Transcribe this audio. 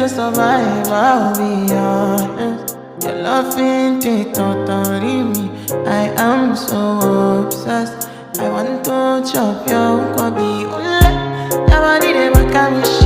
to survive, I'll be honest. Your love ain't it, totally me. I am so obsessed. I want to chop your kwabi. Your body, they make me